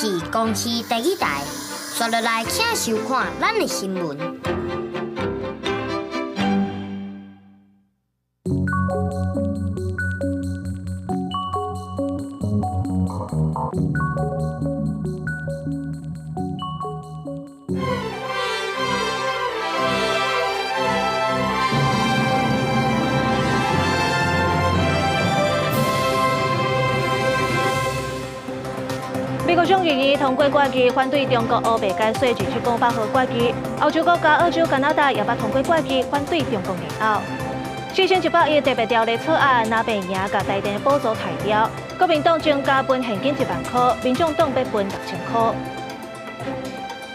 是公视第一台，刷落来请收看咱的新闻。美国众议院通过决议，反对中国欧北解税27500号决议。欧洲国家澳洲、加拿大也捌通过决议，反对中国硬拗。4100亿特别条例草案若被赢，甲台电补助抬掉。国民党增加分现金1万块，民众党要分6000块。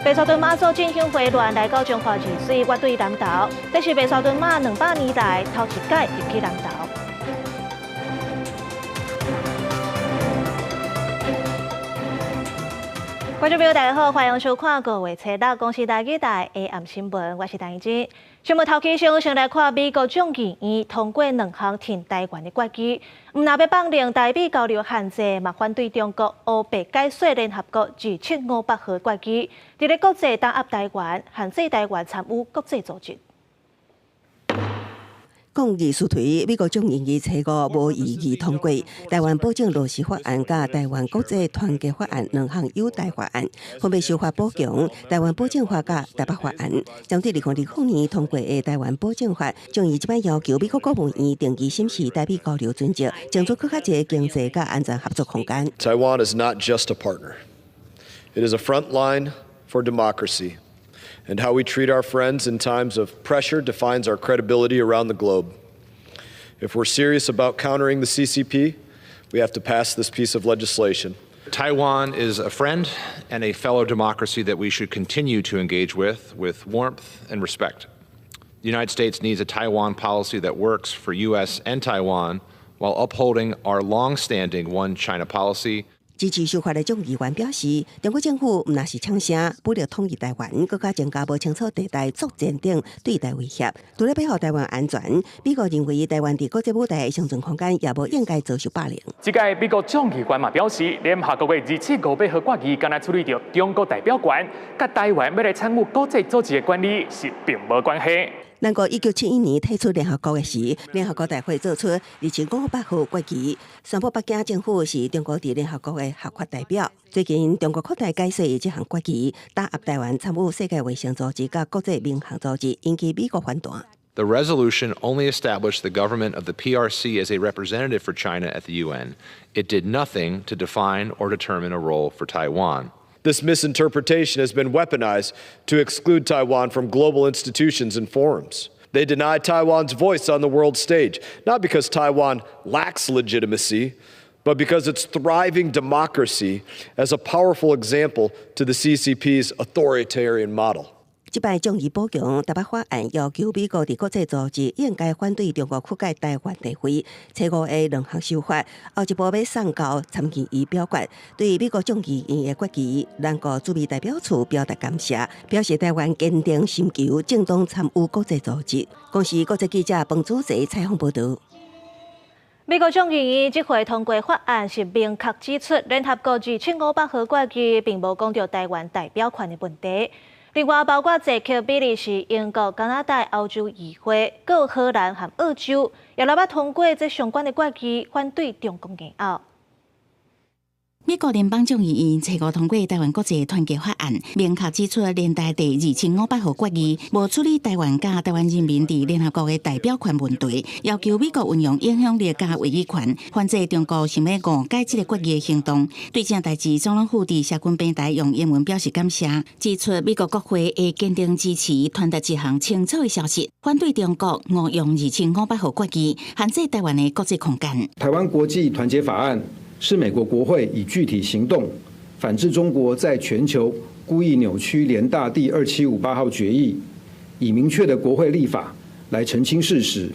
白沙屯妈祖进香会乱来到中华治水，我对南投，这是白沙屯妈200年来头一届入去南投。观众朋友，大家好，欢迎收看各位车道公司台记台的暗新闻，我是陈怡真。新闻头起先来看美国众议院通过2项挺台湾的决议，唔若要放令台美交流限制，嘛反对中国欧北解税联合国27500号决议，伫咧国际打压台湾，限制台湾参与国际组织。抗议诉推美国众议院初5无异议通过《台湾保证落实法案》甲《台湾国际团结法案》2项友台法案，分别修法补强《台湾保证法》甲《台北法案》。将伫2020年通过的《台湾保证法》，将伊即摆要求美国国务院定期审视台美交流准则，争取更较侪经济甲安全合作空间。Taiwan is not just a partner; it is a front line for democracy. And how we treat our friends in times of pressure defines our credibility around the globe. If we're serious about countering the CCP, we have to pass this piece of legislation. Taiwan is a friend and a fellow democracy that we should continue to engage with warmth and respect. The United States needs a Taiwan policy that works for U.S. and Taiwan while upholding our long-standing One China policy. 支持修法的众议员表示，中国政府毋若是抢声，不了统一台湾，更加增加无清楚地带作战等对台威胁，除了保护台湾安全，美国认为台湾伫国际舞台的生存空间也无应该遭受霸凌。这届美国众议员嘛表示，联合国的275号决议，敢若处理着中国代表权，甲台湾要来参与国际组织的管理是并无关系。咱国1971年退出联合国的时，联合国大会做出27500号决议，宣布北京政府是中国伫联合国的合法代表。最近，中国扩大解释这项决议，打压台湾参与世界卫生组织甲国际民航组织，引起美国反弹。The resolution only established the government of the PRC as a representative for China at the UN. It did nothing to define or determine a role for Taiwan. This misinterpretation has been weaponized to exclude Taiwan from global institutions and forums. They deny Taiwan's voice on the world stage, not because Taiwan lacks legitimacy, but because its thriving democracy as a powerful example to the CCP's authoritarian model. 即摆众议补强台北法案，要求美国伫国际组织应该反对中国覆盖台湾地位。初5的2项修法，后一步要送到参议院表决。对美国众议院的决议，咱国驻美代表处表达感谢，表示台湾坚定寻求正当参与国际组织。公司国际记者彭祖哲采访报道。美国众议院这回通过法案是明确指出，联合国27500号决议并无讲到台湾代表权的问题。另外，包括捷克、比利时、英国、加拿大、欧洲议会、各荷兰和澳洲，也来捌通过这相关的决议，反对中共硬拗。美国联邦众议院初5通过《台湾国际团结法案》，明确指出连带第27500号决议无处理台湾甲台湾人民伫联合国的代表权问题，要求美国运用影响力甲话语权，反制中国想要误解这个决议的行动。对这代志，总统府伫社群平台用英文表示感谢，指出美国国会会坚定支持传达一项清楚的消息，反对中国误用27500号决议，限制台湾的国际空间。台湾国际团结法案是美国国会以具体行动反制中国在全球故意扭曲联大第2758号决议，以明确的国会立法来澄清事实，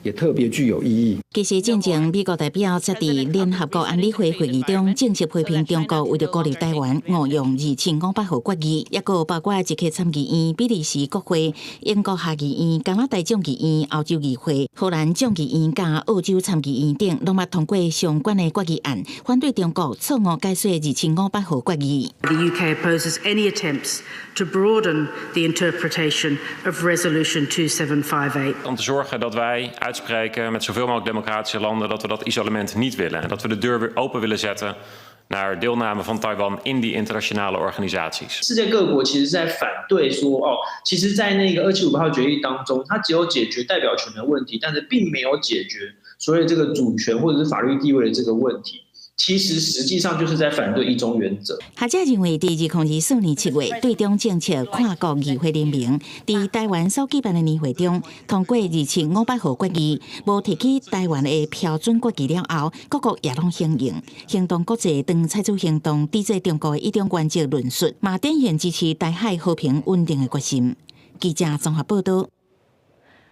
也特别具有意义。其实进前，美国代表则伫联合国安理会会议中正式批评中国为着鼓励台湾误用2500号国语，也有包括捷克参议院、比利时国会、英国下议院、加拿大众议院、欧洲议会、荷兰众议院加澳洲参议院等，拢捌通过相关的国语案，反对中国错误解说2500号国语。The UK opposes any attempts to broaden the interpretation of Resolution 2758. Om te zorgen dat wij uitspreken met zoveel mogelijk democratische landen dat we dat isolement niet willen en dat we de deur weer open willen zetten naar deelname van Taiwan in die internationale organisaties. 世界各国其实在反对说，其实，在那个275号决议当中，它只有解决代表权的问题，但是并没有解决所谓这个主权或者是法律地位的这个问题。其实实际上就是在反对一中原则。学者认为，第2024年7月，对中政策跨国议会联盟在台湾所举办的年会中，通过2500号国语，无提起台湾的标准国语了后，各国也拢响应，行动国际当采取行动抵制中国的一中原则论述，嘛展现支持台海和平稳定的决心。记者综合报道。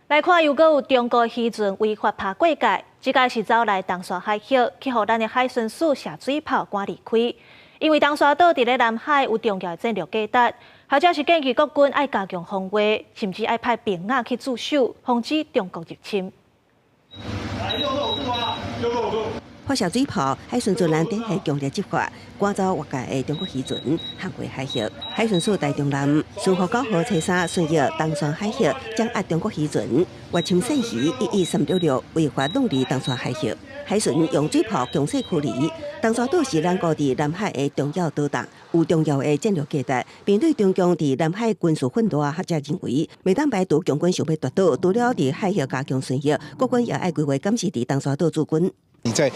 来看，又有中国渔船违法爬过界，这个是走来东沙海峡，去互咱的海巡署下水炮赶离开。因为东沙岛伫咧南海有重要的战略价值，或者是建议国军爱加强防卫，甚至爱派兵仔去驻守，防止中国入侵。发射水炮，海巡船舰展开强烈执法，赶走越界的中国渔船，航过海峡。海巡署台中南巡护9号车3顺入东沙海峡，掌握中国渔船越侵线鱼11366违法弄离东沙海峡。海巡用水炮强势驱离。东沙岛是咱国伫南海的重要岛礁，有重要的战略价值。面对中共伫南海军事混乱，学者认为，未当排除共军想要夺岛，除了伫海峡加强巡逻，国军也爱规划监视伫东沙岛驻军。你在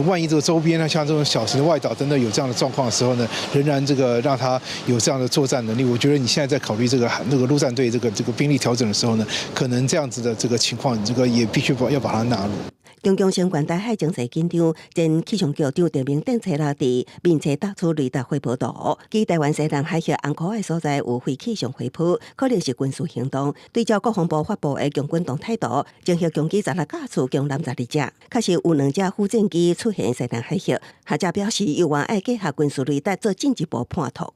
万一这个周边呢，像这种小型的外岛等等有这样的状况的时候呢，仍然这个让他有这样的作战能力。我觉得你现在在考虑这个陆战队这个兵力调整的时候呢，可能这样子的这个情况，这个也必须要把它纳入。中共相关台海情势紧张，前气象局长陈明顶册伫面册打出雷达回波图，据台湾西南海峡红科的所在有飞气象回波，可能是军事行动。对照国防部发布的强军动态图，征集强机16架次，共32只，确实有2架副战机出现西南海峡。学者表示，有望爱结合军事雷达做进一步判图。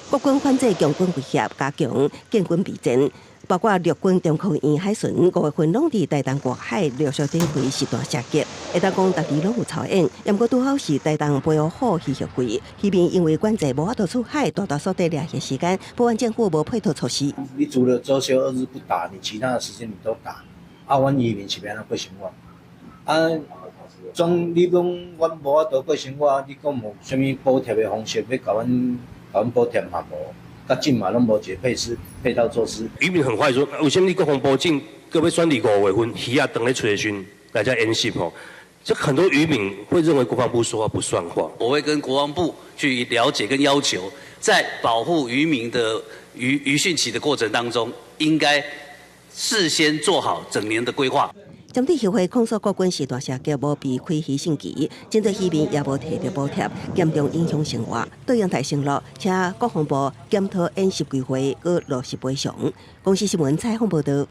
国军反制强军威胁，加强建军备战。包括陆军中科院海巡5月份拢伫台东外海陆续展开实弹射击，会当讲逐日拢有操演。不过拄好是台东背后好渔协会，渔民因为管制无法度出海，大数地掠鱼时间，不管政府无配套措施。你除了周休2日不打，你其他的时间你都打。阮渔民是要安怎过生活？你讲阮无法度过生活，你讲无啥物补贴的方式要甲阮补贴嘛无？甲进嘛拢无一个配套措施。渔民很坏说，为什么你国防部进各位选2、5月份鱼啊等咧吹训，大家演习吼？这很多渔民会认为国防部说话不算话。我会跟国防部去了解跟要求，在保护渔民的渔汛期的过程当中，应该事先做好整年的规划。针对协会控诉国军实弹射击无被开渔信期，针对渔民也无摕到补贴，严重影响生活。对阳台承诺，请国防部检讨演习规划，佮落实赔偿。公司新闻采访报道。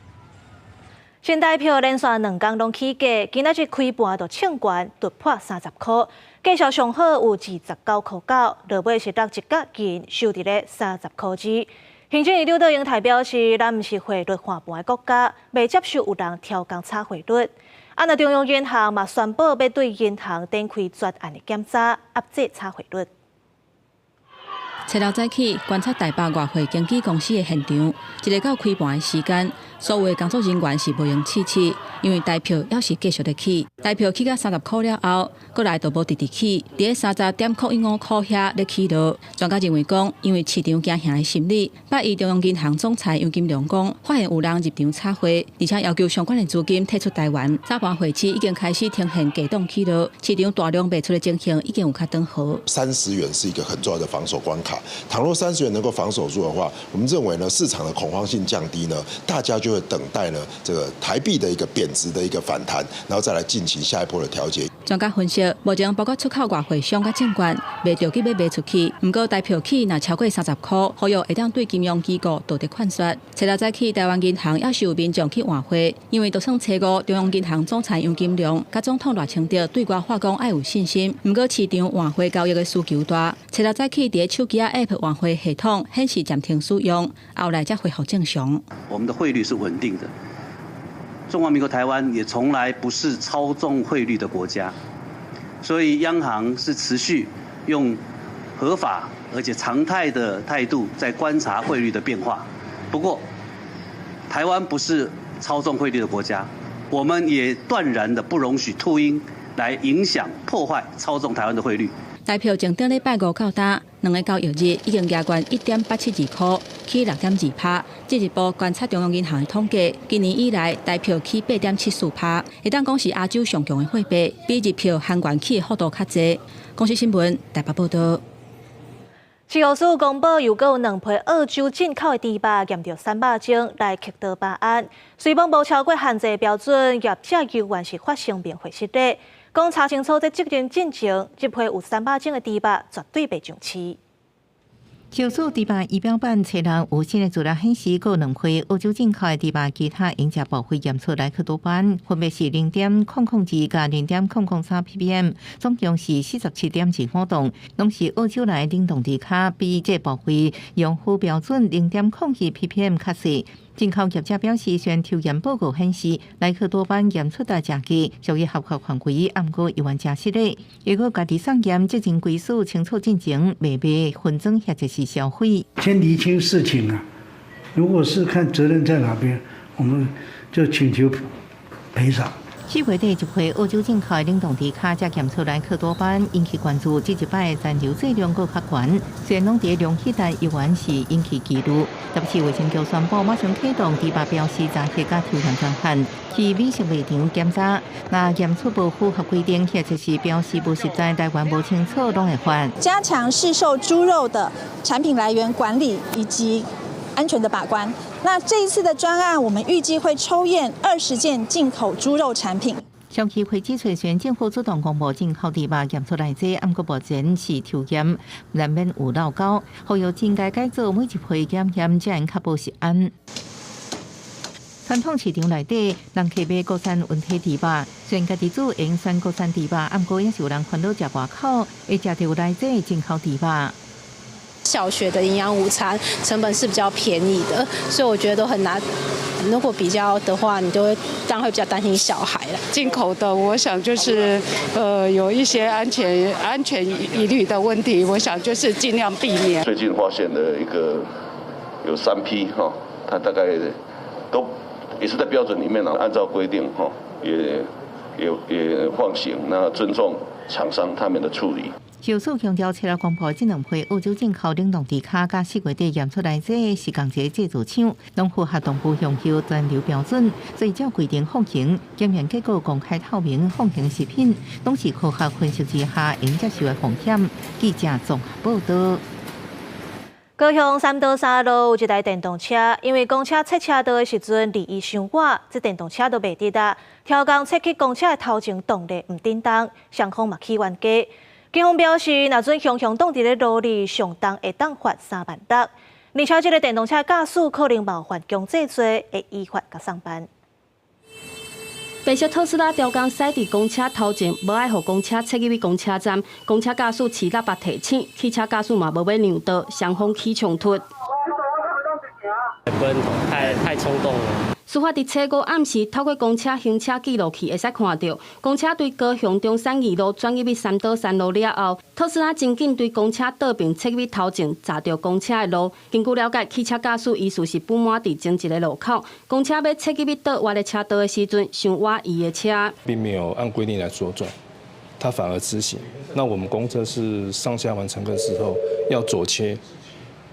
新台票连续2天拢起价，今仔日开盘就抢关突破30块，价数上好有29块9，落尾是落一角银收伫咧30块2。行政院刘德英台表示，咱毋是汇率换盘的国家，未接受有人调降差汇率。那中央银行嘛宣布要对银行展开专案的检查，压制差汇率。初6早起观察台北外汇经纪公司的现场，一个到开盘的时间，所有的工作人员是无用试试，因为台票要是继续的起，台票起到30块了后，过来就无直直起，伫咧30.015块遐咧起落。专家认为讲，因为市场惊吓的心理，8亿中央银行总裁杨金龙讲，发现有人入场插货，而且要求相关的资金退出台湾。早盘会期已经开始呈现价动起落，市场大量卖出的情形已经有较转好。30元是一个很重要的防守关卡。倘若30元能够防守住的话，我们认为呢，市场的恐慌性降低呢，大家就会等待呢这个台币的一个贬值的一个反弹，然后再来进行下一波的调节。专家分析，目前包括出口外汇商甲证券卖着急要卖出去，不过代表起若超过30块，呼吁会当对金融机构多得宽松。初六早起，台湾银行也是有民众去换汇，因为就算初五，中央银行总裁杨金龙甲总统赖清德对外话讲爱有信心，不过市场换汇交易的需求大。初六早起，伫手机 App 换汇系统显示暂停使用，后来才恢复正常。我们的汇率是稳定的。中华民国台湾也从来不是操纵汇率的国家，所以央行是持续用合法而且常态的态度在观察汇率的变化。不过，台湾不是操纵汇率的国家，我们也断然的不容许秃鹰来影响、破坏、操纵台湾的汇率。台票前顶礼拜五到达，2个交易日已经压关1.872块，起6.2%。这一波观察中央银行的统计，今年以来台票起8.74%，会当讲是亚洲上强的货币，比日票含关起的幅度较济。公司新闻台北报道。市务署公布，又有2批澳洲进口的猪肉验到300种来克到办案，虽然无超过限制标准，业者依然是发生免费失礼。讲查清楚，在责任进程，这批有300种的猪肉绝对袂上市。小数猪肉仪表板初六有新的资料显示，有2批澳洲进口的猪肉，其他营价报废验出来克多班，分别是0.002甲0.003 ppm， 总共是47.15吨，拢是澳洲来冷冻猪卡，比这报废用户标准0.02 ppm 较细。进口业者表示，虽然抽验报告显示莱克多巴验出的价格属于合格范围，暗过依然真实的。如果家己上验，责任归属清楚进程，未被纷争或者是销毁。先厘清事情啊，如果是看责任在哪边，我们就请求赔偿。4月底一批澳洲进口的冷冻猪卡才验出来克多巴引起关注，这一摆残留剂量阁较悬，虽然拢伫量体内依然是引起记录。特别是卫生局宣布马上启动猪肉标示查核甲抽验专项，去美食卖场检查，若验出不符合规定，或者是标示不实在、台湾不清楚，拢会罚。加强市售猪肉的产品来源管理以及安全的把关。那这一次的专案，我们预计会抽验20件进口猪肉产品。上期会指出，宣政府主动公布进口猪肉验出来这，暗过目前是抽验，难免有漏高，呼吁应该改做每一批检验，才能确保食安。传统市场内底，人客买国产温体猪肉，虽然家己煮用选国产猪肉，暗过也是有人烦恼食外口，会食到来这进口猪肉。小学的营养午餐成本是比较便宜的，所以我觉得都很难。如果比较的话，你就会当然会比较担心小孩了。进口的，我想就是有一些安全疑虑的问题，我想就是尽量避免。最近发现的一个有3批哈，它大概都也是在标准里面呢，按照规定哈，也放行，那尊重厂商他们的处理。小数强调，初六公布这2批澳洲进口冷冻猪卡，甲4月底验出来这是同一个制造厂，拢符合动物享受专利标准，所以照规定放行。检验结果公开透明，放行食品拢是科学分析之下应接受的风险。记者综合报道。高雄三道3路有一台电动车，因为公车侧车道的时阵离伊伤远，这电动车都袂抵达，超工侧去公车的头前动力唔叮当，双方嘛起冤家。警方表示，若准雄挡伫咧路里，上重会当罚3万元。而且，这个电动车驾驶可能冒犯强制罪，会依法甲上班。白色特斯拉超工驶伫公车头前，无爱互公车侧入去公车站，公车驾驶饲喇叭提醒，汽车驾驶嘛无要让道，双方起冲突。不认同，太冲动了。事发伫初五暗时，透过公车行车记录器会使看到，公车对高雄中山2路转入去三岛3路了后，特斯拉真紧对公车倒并侧入头前，砸着公车的路。根据了解，汽车驾驶疑似是不满伫前一个路口，公车要侧入去倒弯的车道的时阵，想挖伊的车，并没有按规定来左转，他反而直行。那我们公车是上下完乘客时候要左切，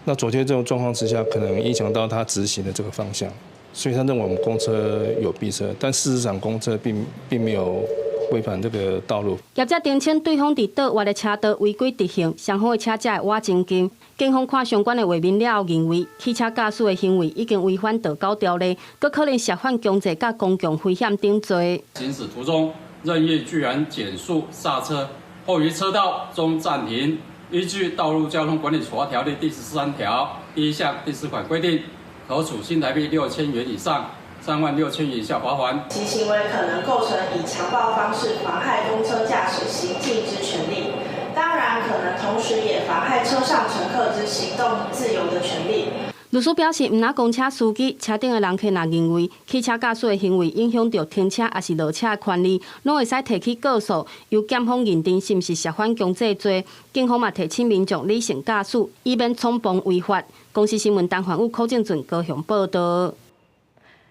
那左切这种状况之下，可能影响到他直行的这个方向。所以他认为我们公车有逼车，但事实上公车并没有违反这个道路。业者澄清对方伫倒弯的车道违规直行，双方的车才会挖真紧。警方看相关的画面了后，认为汽车驾驶的行为已经违反道交条例，佫可能涉犯强制甲公共危险等罪。行驶途中任意居然减速刹车，后于车道中暂停，依据《道路交通管理处罚条例》第13条第1项第4款规定，可处新台币6000元以上36000元以下罚款。其行为可能构成以强暴方式妨害公车驾驶行进之权利，当然可能同时也妨害车上乘客之行动自由的权利。律师表示，毋拿公车司机、车顶的人客若认为汽车驾驶的行为影响到停车还是落车的权利，拢会使提起告诉，由检方认定是毋是涉犯强制罪。警方嘛提醒民众理性驾驶，以免冲撞违法。公司新闻陈焕武、柯正俊高雄报道。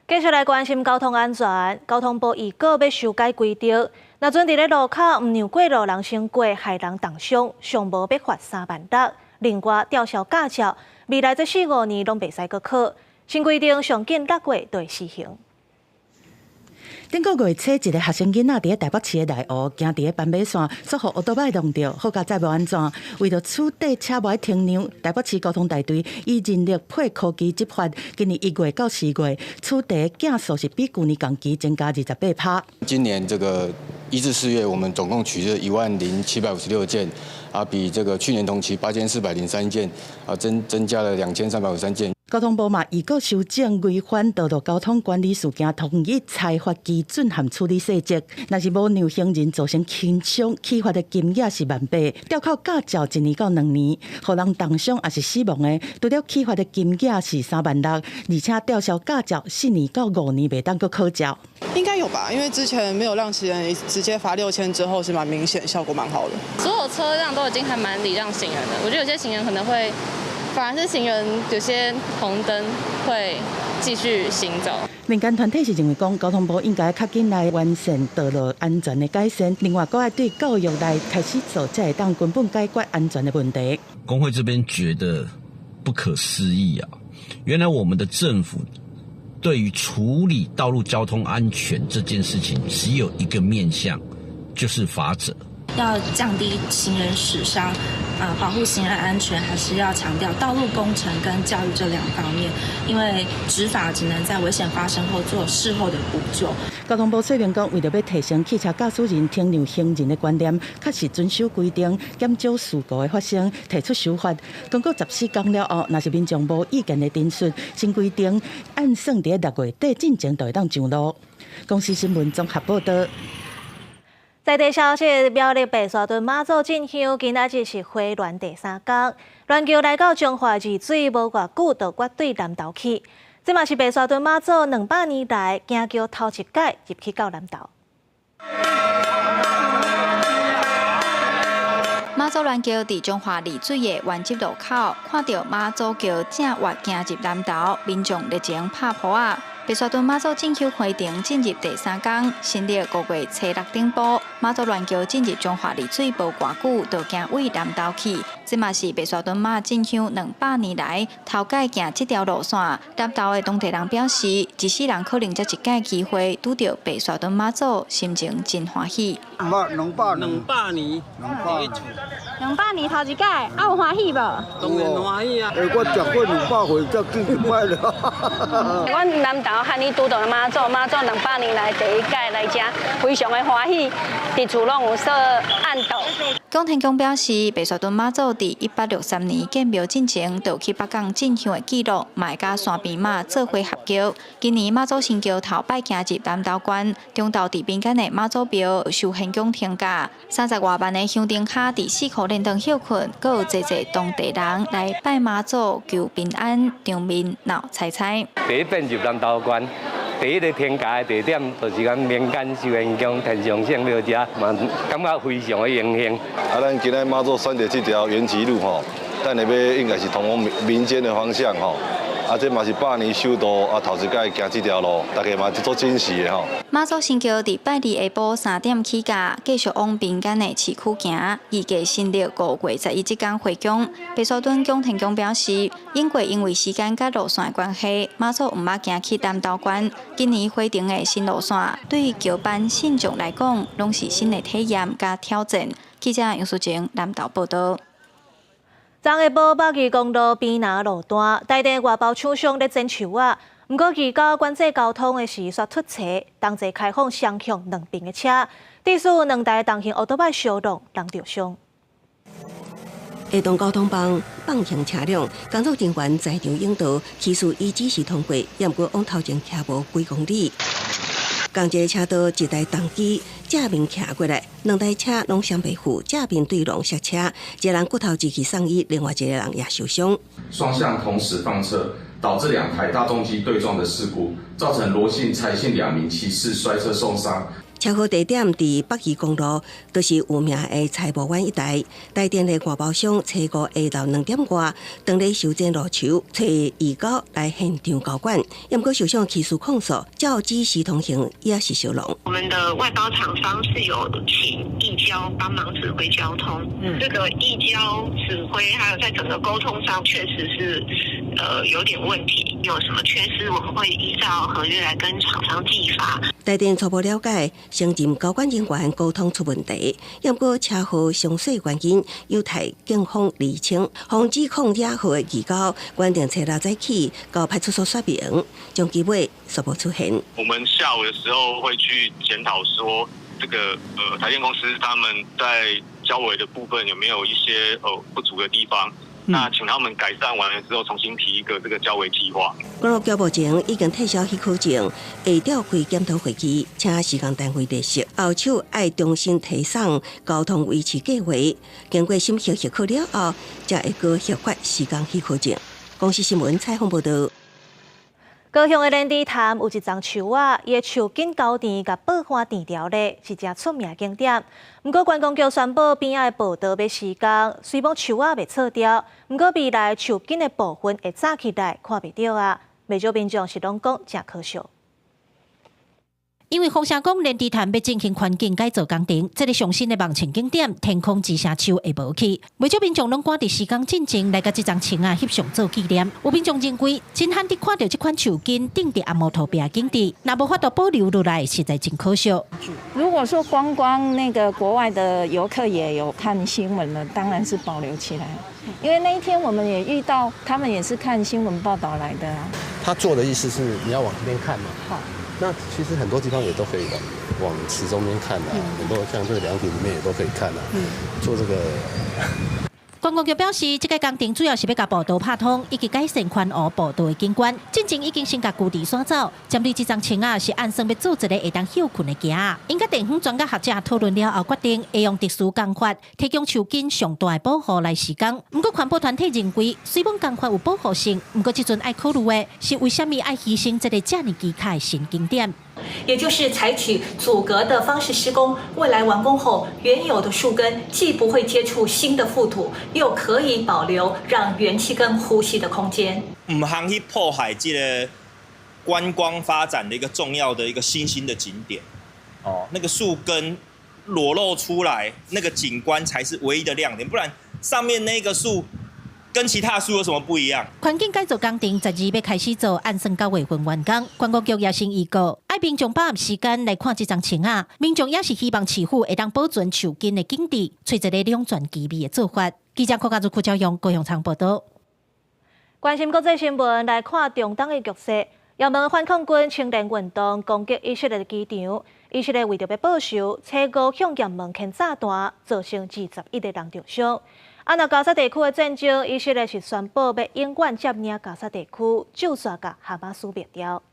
继续来关心交通安全，交通部预告要修改规定，若准伫咧路口毋让过路人先过，害人重伤，上无要罚3万元。另外，吊销驾照，未来这4、5年拢袂使搁考。新规定上紧6月就会施行。顶个月初，一个学生囡仔伫咧台北市的内湖，行伫咧斑马线，遭互乌多摆弄着，好佳再无安全。为着处理车无停让，台北市交通大队以人力配科技执法，今年1月到4月，处理件数是比去年同期增加28%。今年这个1至4月，我们总共取得10756件，比这个去年同期8403件，增加了2353件。交通部嘛，预告修正违反道路交通管理事件统一裁罚基准和处理细则。若是无让行人造成轻伤，起罚的金额是10000；吊扣驾照1年到2年，互人重伤也是死亡的，除了起罚的金额是3万6，而且吊销驾照4年到5年袂当搁考照。应该有吧，因为之前没有让行人直接罚6000之后是蛮明显，效果蛮好的。所有车辆都已经还蛮礼让行人的，我觉得有些行人可能会。反而是行人有些红灯会继续行走。民间团体是认为讲，交通部应该较紧来完善道路安全的改善，另外搁要对教育来开始做，才会当根本解决安全的问题。工会这边觉得不可思议啊！原来我们的政府对于处理道路交通安全这件事情，只有一个面向，就是罚则。要降低行人死伤，保护行人安全，还是要强调道路工程跟教育这2方面，因为执法只能在危险发生后做事后的补救。交通部说明讲，为了要提升汽车驾驶人停让行人的观念，确实遵守规定，减少事故的发生，提出修法。经过14天了后，若是民众无意见的陈述，新规定按算伫6月底进前就会当上路。公司新闻综合报道。在地消息，苗栗白沙屯妈祖进香，今仔日是花鸾第3天，鸾桥来到彰化二水无偌久，就决对南投去。这嘛是白沙屯妈祖200年来行桥头一届入去到南投。妈祖鸾桥伫彰化二水的原集路口，看到妈祖桥正活行入南投，民众热情拍扑啊！白沙屯妈祖进香花场进入第3天，新历5月初6顶埔，妈祖鸾桥进入彰化二水无偌久，就行往南投去。这嘛是白沙屯妈进香200年来头届行这条路线。南投的当地人表示，一世人可能才一届机会拄到白沙屯妈祖，心情真欢喜。200年，200年头一届，有欢喜无？当然欢喜啊！我结婚200岁才见一摆了。阮南投汉尼拄到妈祖200年来第一届来遮，非常的欢喜，伫厝拢有设暗道。江天公表示，白沙屯妈祖伫1863年建庙进前，就去北港进香的记录，嘛会甲山边妈做伙合桥。今年妈祖新桥头摆行入南投关，中投伫边间的妈祖庙受现宫停驾，30多万的香灯卡伫4khu连灯休困，阁有济当地人来拜妈祖求平安，场面闹彩彩。第一遍入南投关。第一个停驾的地点，就是咱民间寿元宫天上圣庙遮，嘛感觉非常的荣幸。咱今日妈祖选择这条延吉路吼，等下要应该是通往民间的方向吼。这嘛是100年首度头一届行这条路，大家嘛足珍惜的吼。妈祖新桥伫拜二下晡3点起驾，继续往边间的市区行，预计新历5月11这天回宫。白沙屯宫天宫表示，因为时间甲路线的关系，妈祖毋捌行去南投关。今年花场的新路线，对桥班信众来讲，拢是新的体验甲挑战。记者杨淑晴南投报道。昨下晡，北宜公路边南路段，台电外包厂商咧剪树啊，不过，遇到管制交通的时煞突车，同齐开放双向两边的车，致使2台重型奥多摆相撞，人受伤。下动交通帮放行车辆，工作人员在场引导，技术已指示通过，也不过往头前骑无几公里。同一个车道，一台重机正面骑过来，2台车拢相背负，正面对撞刹车，一个人骨头直去送医，另外一个人也受伤。双向同时放车，导致2台大重机对撞的事故，造成罗姓、蔡姓2名骑士摔车受伤。车祸地点伫北宜公路，就是有名的财务湾一带。台电的外包商车过下昼2点外，当日修正路球，找移交来现场交管。也不过受伤技术控诉，照指示通行也是小龙。我们的外包厂商是有请义交帮忙指挥交通，这个义交指挥还有在整个沟通上确实是有点问题，有什么缺失我们会依照合约来跟厂商寄发。台电初步了解，承认交管人员沟通出问题，也不过车祸详细原因有待警方厘清。防止控野后的移交，原定车6早起到派出所说明，将机会说不出现。我们下午的时候会去检讨说，这个台电公司他们在交维的部分有没有一些不足的地方。那请他们改善完了之后，重新提一个这个交维计划。公路交目前已经撤销许可证，会召开检讨会议，请施工单位列席。后手要重新提送交通维持计划，经过审核许可了后，才会过合法施工许可证。公司新闻采访报道。高雄的莲池潭有一丛树仔，伊的树根高甜，甲爆花甜条咧，是真出名景点。不过观光局宣布边仔的步道要施工，虽然树仔未撤掉，不过未来树根的部分会炸起来，看袂到啊。未少民众是拢讲真可惜。因为风声讲莲池潭要进行环境改造工程，这个上新的梦情景点天空之城树会无去，未少民众拢赶伫时间进前来甲这张青啊翕相做纪念。有民众认为，真罕得看到这款树根顶伫阿摩头边景地，若无法度保留落来，实在真可惜。如果说光那个国外的游客也有看新闻了，当然是保留起来。因为那一天我们也遇到，他们也是看新闻报道来的啊。他做的意思是你要往这边看嘛。好。那其实很多地方也都可以往池中间看啊，很多像这个凉亭里面也都可以看啊。做这个。观光局表示，这个工程主要是要甲步道拍通，以及改善宽湖步道的景观。进前已经先甲固地刷走，针对这张青啊是按算要做一个会当休困的行。因甲地方专家学者讨论了后，决定会用特殊工法提供树根上大的保护来施工。不过环保团体认为，虽然工法有保护性，不过这阵爱考虑的是为什么爱牺牲这个这么奇卡的新景点。也就是采取阻隔的方式施工，未来完工后，原有的树根既不会接触新的覆土，又可以保留让元气根呼吸的空间。唔通去破坏这个观光发展的一个重要的一个新兴的景点。那个树根裸露出来，那个景观才是唯一的亮点，不然上面那个树。跟其他树有什么不一样？环境改造工程12月开始做，按算9月份完工。观光局也先预告，爱民众把握时间来看这张青啊。民众也是希望市府会当保存树根的景地，找一个两全其美的做法。记者柯家珠、柯昭阳、高雄场报道。关心国际新闻，来看中东的局势。也门反抗军青年运动攻击以色列的机场，以色列为着要报仇，车5向也门牵炸弹，造成21个人重伤。按照加沙地区的战争，以色列是宣布要永远占领加沙地区，就算甲哈马斯灭掉。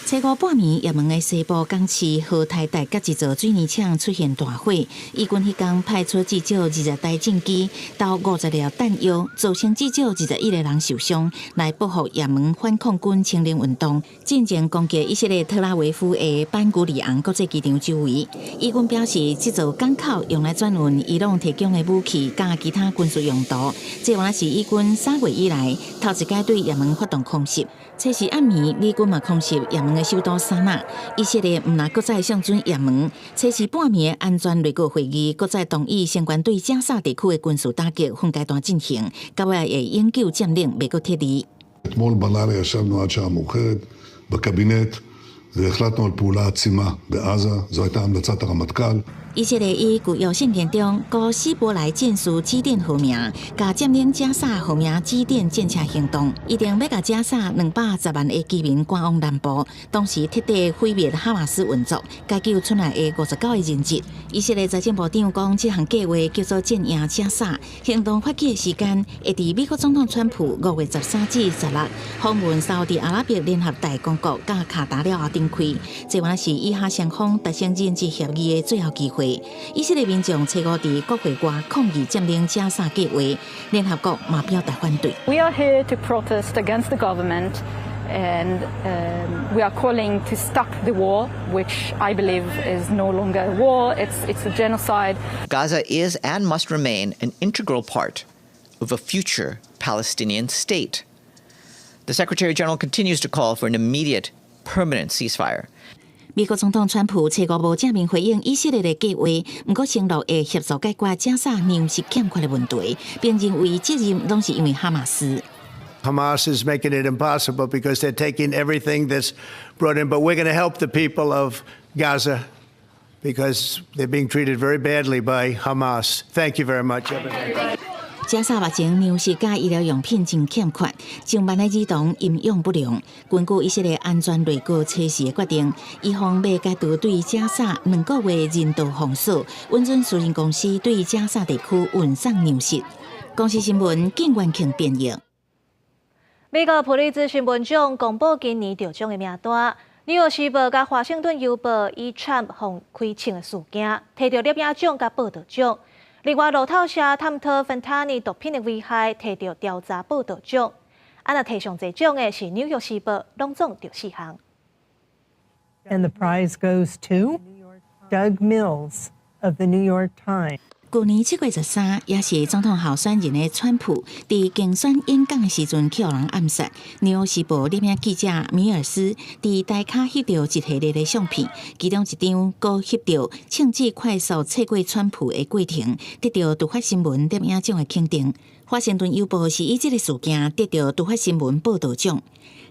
车5半暝，也门的西部港市和台大甲一座水泥厂出现大火，以军迄天派出至少20台战机到50粒弹药，造成至少21个人受伤，来保护也门反抗军青年运动，进前攻击以色列特拉维夫的班古里昂国际机场周围。以军表示，这座港口用来转运伊朗提供的武器加其他军事用途。这原来是以军3月以来头一届对也门发动空袭。初时暗暝，美军嘛空袭也门的首都沙那，以色列唔拿国再向准也门。初时半暝安全内阁会议，国再同意相关对加沙地区的军事打击分阶段进行，到尾会永久占领美国铁利。אתמול בלילה ישבנו עד שעה מאוחרת בקבינט והחלטנו על פעולה עצימה בעזה. זו הייתה המלצת הרמטכ"ל. 以色列以具有圣典中高希伯来战术基甸号名，甲占领加沙号名基甸战车行动，一定要甲加沙210万的居民赶往南部，同时彻底毁灭哈马斯运作，解救出来的59个人质。以色列财政部长讲，这项计划叫做战赢加沙。行动发起的时间会伫美国总统川普5月13至16访问沙特阿拉伯联合大公国甲卡达了后展开，这还是以哈双方达成人质协议的最后机会。以色列民众初五伫国会外抗议占领加沙计划，联合国嘛表达反對。We are here to protest against the government, and we are calling to stop the war, which I believe is no longer a war. It's a genocide. Gaza is and must remain an integral part of a future Palestinian state. The Secretary General continues to call for an immediate, permanent ceasefire. 美国总统川普初五无正面回应以色列的计划，不过承诺会协助解决加沙粮食欠缺的问题，并认为责任拢是因为哈马斯。Hamas is making it impossible because they're taking everything that's brought in. But we're going to help the people of Gaza because they're being treated very badly by Hamas. Thank you very much, everybody. 加沙目前粮食甲医疗用品真欠缺，上万的儿童营养不良。根据以色列安全内阁测试的决定，伊方要解除对加沙2个月人道封锁，允准私人公司对加沙地区运送粮食。公司新闻景元庆编译。美国普利兹新闻奖公布今年得奖的名单，纽约时报甲华盛顿邮报以 Trump 放开枪的事件，摕到摄影奖甲报道奖。另外，路透社探讨芬太尼毒品的危害，摕到调查报道奖。啊，那摕上侪奖的是纽约时报，拢总着4项。And the prize goes to Doug Mills of the New York Times. 去年7月13日，也是总统候选人的川普，伫竞选演讲的时阵去互人暗杀。纽约时报摄影记者米尔斯伫台卡翕到一系列的相片，其中一张佫翕到枪支快速刺过川普的过程，得到突发新闻摄影奖的肯定。华盛顿邮报是以这个事件得到突发新闻报道奖。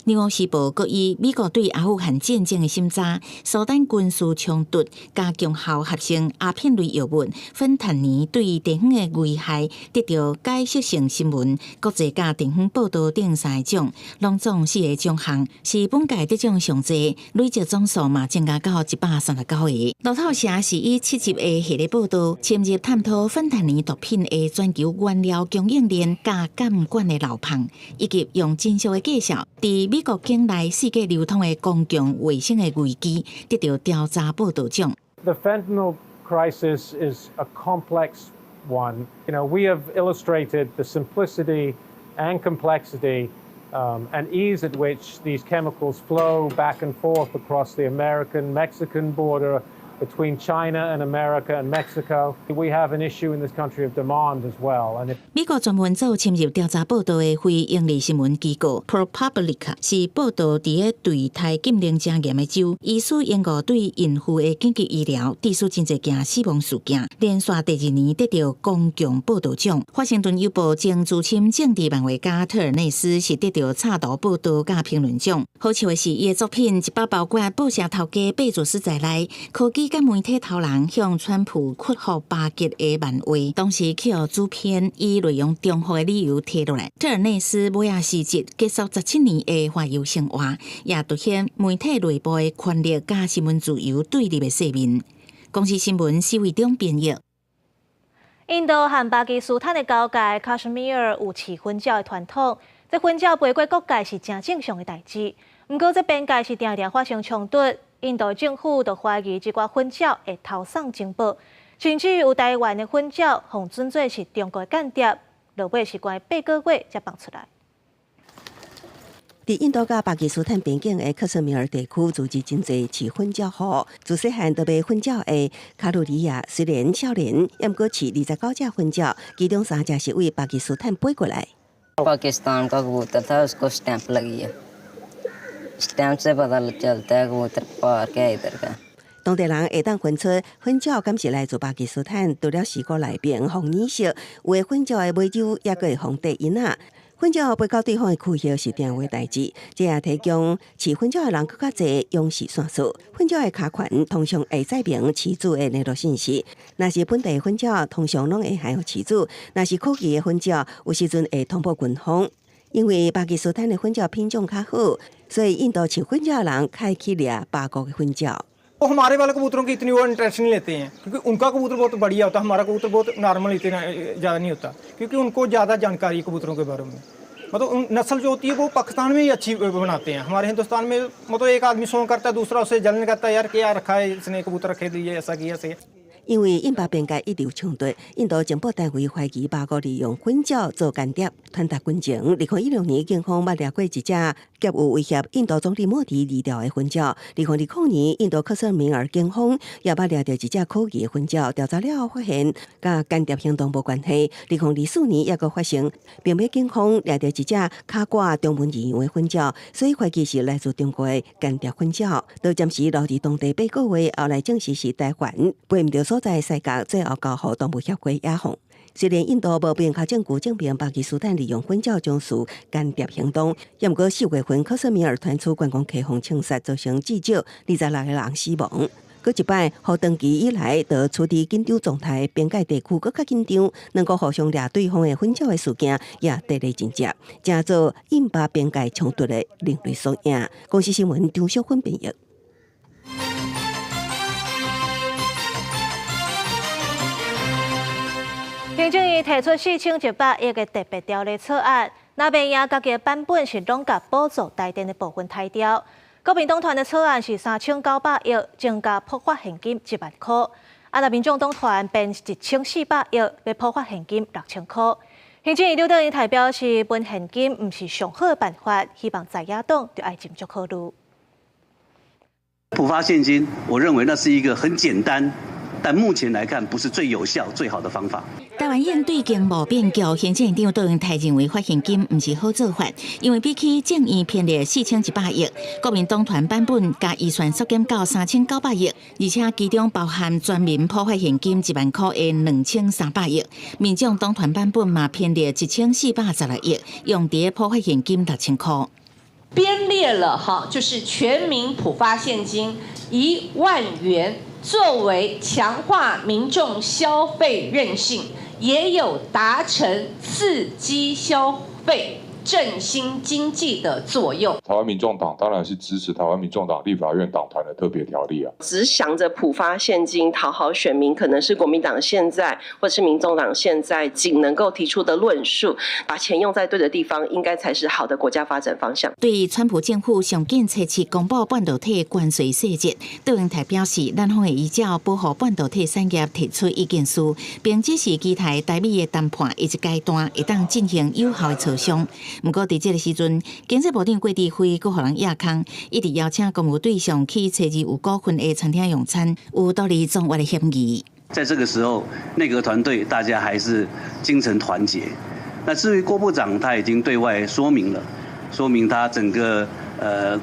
纽约时报阁以美国对阿富汗战争的审查、苏丹军事冲突、加强后合成鸦片类药物、芬太尼对地方的危害，得到解释性新闻、国际甲地方报道等3个奖，拢总4个奖项，是本届得奖上侪，累积总数嘛增加到139个。路透社是以7集的系列报道，深入探讨芬太尼毒品的全球原料供应链甲监管的漏洞，以及用真实的介绍伫美国境内世界流通的公共卫生的危机，得到调查报道奖。The fentanyl crisis is a complex one. You know, we have illustrated the simplicity and complexity and ease at which these chemicals flow back and forth across the American-Mexican border. Between China and America and Mexico, we have an issue in this country of demand as well. 美国专门做深入调查报道的非营利新闻机构 ProPublica 是报道伫个对台禁令正严的州，医师延误对孕妇的紧急医疗，致使真侪件死亡事件，连续第2年得到公共报道奖。华盛顿邮报前资深政治漫画家特尔内斯是得到插图报道甲评论奖。好笑的是，伊的作品一包包括报社头家贝佐斯在内，科技甲媒体头人向川普屈服巴结的漫画，当时去互主编以内容中和的理由摕落来。特尔内斯尾仔时节结束17年的华邮生活，也凸显媒体内部的权力甲新闻自由对立的侧面。公司新闻施伟忠编译。印度和巴基斯坦的交界卡什米尔有饲婚鸟的传统，这婚鸟飞过各界是真正常的代志。不过，这边界是常常发生冲突。印度政府就怀疑这寡婚鸟会偷送情报，甚至有台湾的婚鸟被准做是中国的间谍，落尾是关8个月才放出来。伫印度甲巴基斯坦边境的克什米尔地区，组织真侪饲婚鸟户。自细汉就卖婚鸟的卡路里亚，虽然少年，也毋过饲29只婚鸟，其中3只是为巴基斯坦飞过来。पाकिस्तान का कबूतर था उसको स्टैंप लगी है स्टैंप से पता चलता है कबूतर पार के इधर का 当地人会当分出婚鸟敢是来自巴基斯坦，除了4个内面红染色，有的婚鸟的尾洲也会红地印仔。混鸟飞到对方的区域是定位代志，这也提供饲混鸟的人更加侪勇士线索。混鸟的卡款通常会载明饲主的联络信息，若是本地混鸟，通常拢会还予饲主；若是科技的混鸟，有时阵会通报军方。因为巴基斯坦的混鸟品种较好，所以印度饲混鸟的人开始猎巴国的混鸟。 वो हमारे वाले कबूतरों की इतनी वो इंटरेस्ट नहीं लेते हैं क्योंकि उनका कबूतर बहुत बढ़िया होता है हमारा कबूतर बहुत नॉर्मल इतना ज़्यादा नहीं होता क्योंकि उनको ज़्यादा जानकारी है कबूतरों के बारे में मतलब नस्ल जो होती है वो पाकिस्तान में ही अच्छी बनाते हैं हमारे हिंदुस्तान में मतलब एक आदमी सॉन्ग करता है दूसरा उसे जलन करता है यार क्या रखा है इसने कबूतर रखे दिए ऐसा किया ऐसे 因为印巴边界一直有冲突，印度情报单位怀疑巴国利用混鸟做间谍，传达军情。2016年，警方捌掠过一只极有威胁印度总理莫迪离调的混鸟。2020年，印度克什米尔警方也捌掠到一只科技的混鸟，调查了发现，甲间谍行动无关系。2024年，也个发生，并美警方掠到一只卡挂中文字样的混鸟，所以怀疑是来自中国的间谍混鸟。到暂时留伫当地8个月，后来证实是台湾，飞唔到所在世界最后交予动物协会野放。虽然印度无明确证据证明巴基斯坦利用混鸟从事间谍行动，也毋过4月份克什米尔传出观光客互枪杀，造成至少26个人死亡。过一摆，互长期以来都处伫紧张状态，边界地区更较紧张，能够互相掠对方的混鸟的事件也日益增加，成做印巴边界冲突的另类缩影。公司新闻张淑芬编译。行政院提出4100亿的特别条例草案，那边也家己的版本是拢甲补助台电的部分拆掉。国民党团的草案是3900亿，增加普发现金1万块；那民众党团变1400亿，要普发现金6000块。行政院刘德英代表是分现金毋是上好的办法，希望在野党就要斟酌考虑。普发现金，我认为那是一个很简单。 但目前来看，不是最有效、最好的方法。台湾应对经贸变局，行政院长杜永泰认为发现金唔是好做法，因为比起政院编列4100亿，国民党团版本加预算缩减到3900亿，而且其中包含专门普发现金1万块的2300亿。民众党团版本嘛编列1416亿，用伫普发现金6000块。编列了就是全民普发现金1万元。 作为强化民众消费韧性，也有达成刺激消费、振兴经济的作用。台湾民众党当然是支持台湾民众党立法院党团的特别条例啊。只想着普发现金讨好选民，可能是国民党现在或是民众党现在仅能够提出的论述。把钱用在对的地方，应该才是好的国家发展方向。对于川普政府上紧测试公布半导体关税细节，杜永泰表示，咱方会依照保护半导体产业提出意见书，并指示期待台美的谈判一阶段会当进行有效的磋商。不过，伫这个时阵，经济部长郭志辉阁互人亚康，一直邀请公务对象去找有股份的餐厅用餐，有道理中外的嫌疑。在这个时候，内阁团队大家还是精神团结。那至于郭部长，他已经对外说明了，说明他整个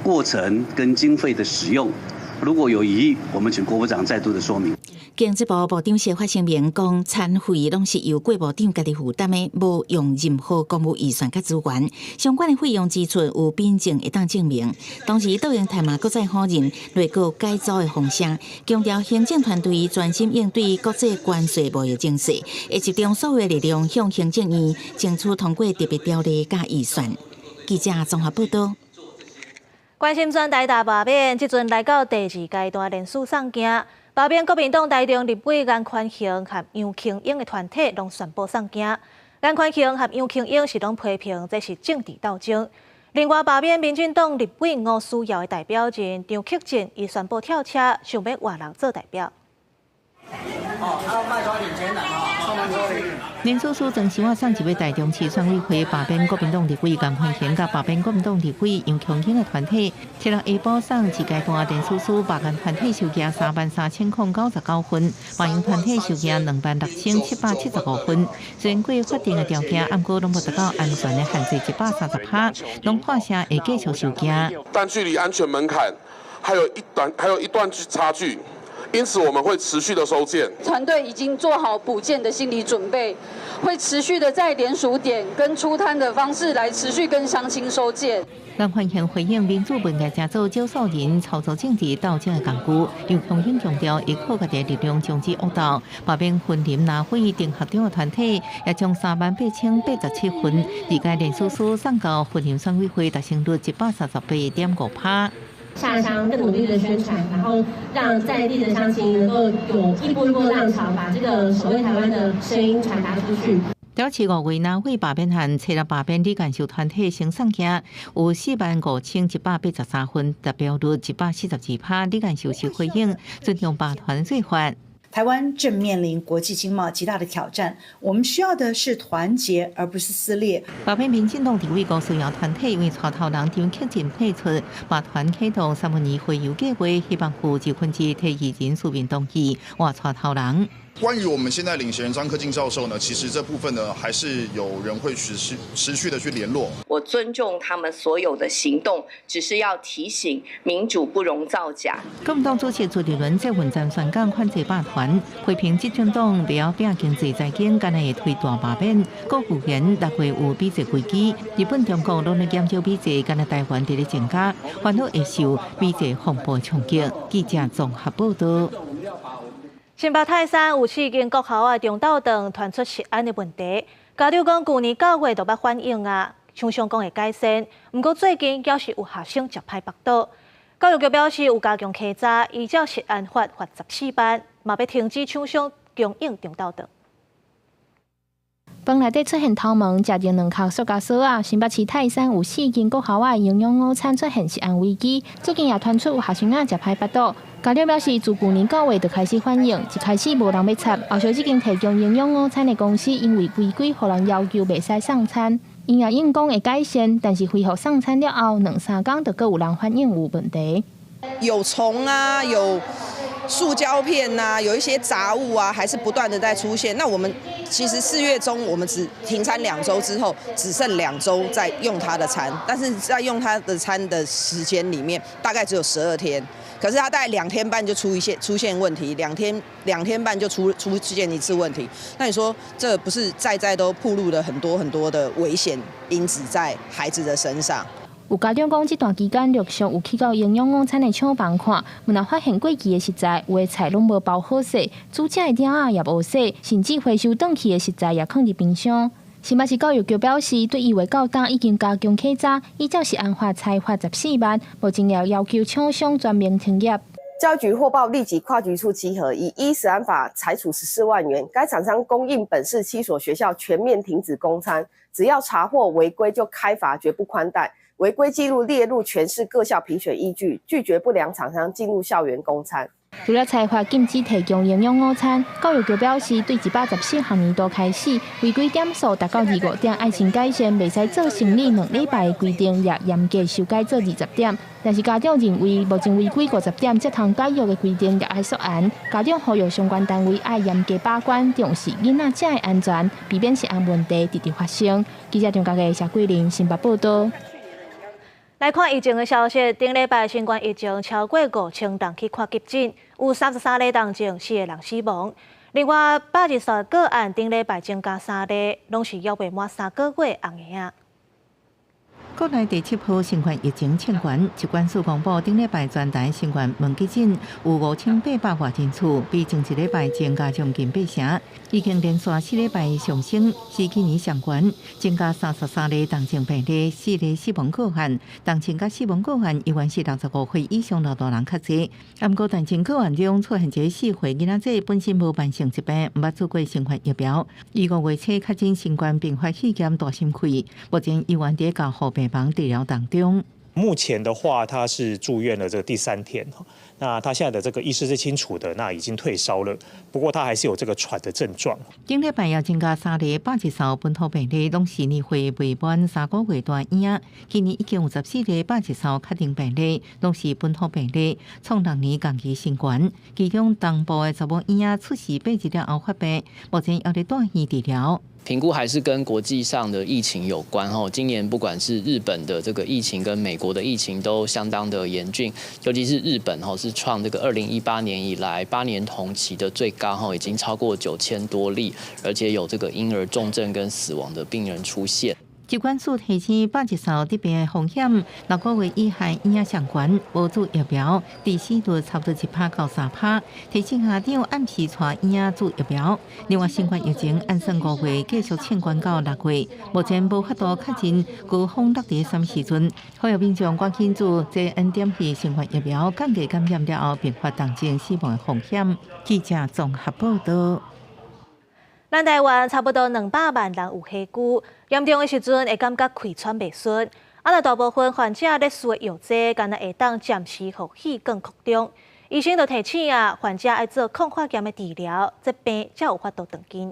过程跟经费的使用。如果有疑义，我们请郭部长再度的说明。经济部部长写发声明讲，餐费拢是由郭部长家己负担的，无用任何公务预算甲资源，相关的费用支出有凭证会当证明。同时，杜永泰嘛搁再否认内阁改组的风声，强调行政团队专心应对国际关税贸易政策，会集中所有力量向行政院争取通过特别条例甲预算。记者综合报道。关心专台大罢免，即阵来到第2阶段连署送件。罢免国民党台中立委颜宽恒和杨庆英的团体拢宣布送件。颜宽恒和杨庆英是拢批评这是政治斗争。另外，罢免民进党立委吴思瑶的代表人张克进，伊宣布跳车，想要换人做代表。连署书曾希望上一位台中市选委会罢免国民党立委颜宽恒甲罢免国民党立委杨庆英的团体，7日下晡送2阶段连署书，罢颜团体收件33099分，罢杨团体收件26775分。虽然过法定的条件，不过拢无达到安全的限制130%，拢判下会继续收件。但距离安全门槛还有一段差距。因此我们会持续的收件。团队已经做好补件的心理准备，会持续的在联署点跟出摊的方式来持续跟乡亲收件。蓝焕贤回应民主文艺家族少数人操作政治斗争的工具，又重新强调依靠家己力量终止恶斗，罢免分林拿会定合中的团体，也将38087份理解联署书送到分林选委会，达成率138.5%。下乡更努力的宣传，然后让在地的乡亲能够有一波一波浪潮，把这个守卫台湾的声音传达出去。调起5位拿会罢免案，设立罢免理干事团体先送件，有45183份，达标率142%。理干事是回应尊重罢团做法。台湾正面临国际经贸极大的挑战，我们需要的是团结，而不是撕裂。罢免民进党地位高需要团体因为蔡头人张克进退出，罢团启动3分2会游计划，希望负2分之提议人数面动议，话蔡头人。关于我们现在领衔人张克进教授呢，其实这部分呢，还是有人会持续的去联络。我尊重他们所有的行动，只是要提醒民主不容造假。国民党主席朱立伦在文站宣讲反制罢团，批评执政党不要拼经济财经，干会推大罢免。国务院6月有美籍危机，日本、中国努力减少美籍，干台湾伫咧增加，烦恼会受美籍风暴冲击。记者综合报道。新北泰山有4间国校啊，中斗长传出食安的问题。家长讲，去年9月就捌反映啊，厂商讲会改善，不过最近还是有学生食歹腹倒。教育局表示有加强稽查，依照食安法罚14班，嘛要停止厂商供应中斗长。饭内底出现头毛，食着2壳塑胶锁啊！新北市泰山有4间国校的营养午餐出现食安危机，最近也传出有学生食歹腹倒。家长表示，自去年9月就开始反映，一开始无人要插，后续这间提供营养午餐的公司因为违规，互人要求袂使送餐。因也应讲会改善，但是恢复送餐了后，2-3天就各有人反映有问题。有虫啊，有塑胶片啊，有一些杂物啊，还是不断的在出现。那我们其实4月中我们只停餐2周之后，只剩2周在用它的餐，但是在用它的餐的时间里面，大概只有12天。可是它大概2天半就出现问题，2天半就出现一次问题。那你说这不是在都暴露了很多的危险因子在孩子的身上？有家长讲，这段期间陆续有去到营养午餐的厂房看，门内发现过期的食材，有的菜拢无包好势，煮食的鼎仔也无洗，甚至回收转去的食材也放伫冰箱。新北市教育局表示，对1月到当已经加强稽查，依照食安法裁罚14万，目前也要求厂商全面停业。教育局获报立即跨局处稽核，依食安法裁处14万元。该厂商供应本市7所学校全面停止供餐，只要查获违规就开罚，绝不宽待。违规记录列入全市各校评选依据，拒绝不良厂商进入校园供餐。除了裁罚禁止提供营养午餐，教育局表示，对114学年度开始，违规点数达到25点，爱情改善，袂使做生理2礼拜的规定，也严格修改做20点。但是家长认为，目前违规50点才通解约的规定也爱缩严。家长呼吁相关单位爱严格把关，重视囡仔食的安全，避免食安问题直直发生。记者张家嘅谢桂玲新北报道。来看疫情的消息，顶礼拜新冠疫情超过5000人去看急诊，有33例当中4个人死亡。另外，80个案顶礼拜增加3例，拢是约未满3个月红婴仔。国内第7波新冠疫情清悬，疾管署公布，顶礼拜全台新冠门急诊有5800多人次，比前一礼拜增加将近8成，已经连续4礼拜上升，是去年上悬，增加33例重症病例，4例死亡个案，重症甲死亡个案依然是65岁以上老大人较侪。不过，重症个案中出现一个4岁囡仔仔本身无慢性疾病，毋捌做过新冠疫苗，伊5月初确诊新冠并发气减大心肺，目前依然伫交护病房治疗当中。目前的话，他是住院了这个第3天，那他现在的这个意识是清楚的，那已经退烧了，不过他还是有这个喘的症状。顶礼拜也增加3例80本土病例，拢是年岁未满3个月大婴仔。今年已经有14例80确定病例，拢是本土病例，创6年同期新高。其中东部的查某婴仔出事8日了后发病，目前还在住院治疗。评估还是跟国际上的疫情有关哦。今年不管是日本的这个疫情跟美国的疫情都相当的严峻，尤其是日本是创这个2018年以来8年同期的最高已经超过9000多例，而且有这个婴儿重症跟死亡的病人出现。疾管署提醒百日扫疾病的风险，6个月以下婴儿上悬，无注疫苗，第4轮差不多1%到3%。提醒家长按时带婴儿注疫苗。另外，新冠疫情按算5月继续清关到6月，目前无法度确诊高峰落在什么时阵。呼吁民众赶紧注这恩点去新冠疫苗，降低感染了后并发重症死亡的风险。记者综合报道。咱台湾差不多200万人有黑菇，严重的时阵会感觉气喘袂顺。若大部分患者咧输的药剂，敢若会当暂时互气更扩张。医生就提醒患者爱做抗发炎的治疗，这病才有法度长进。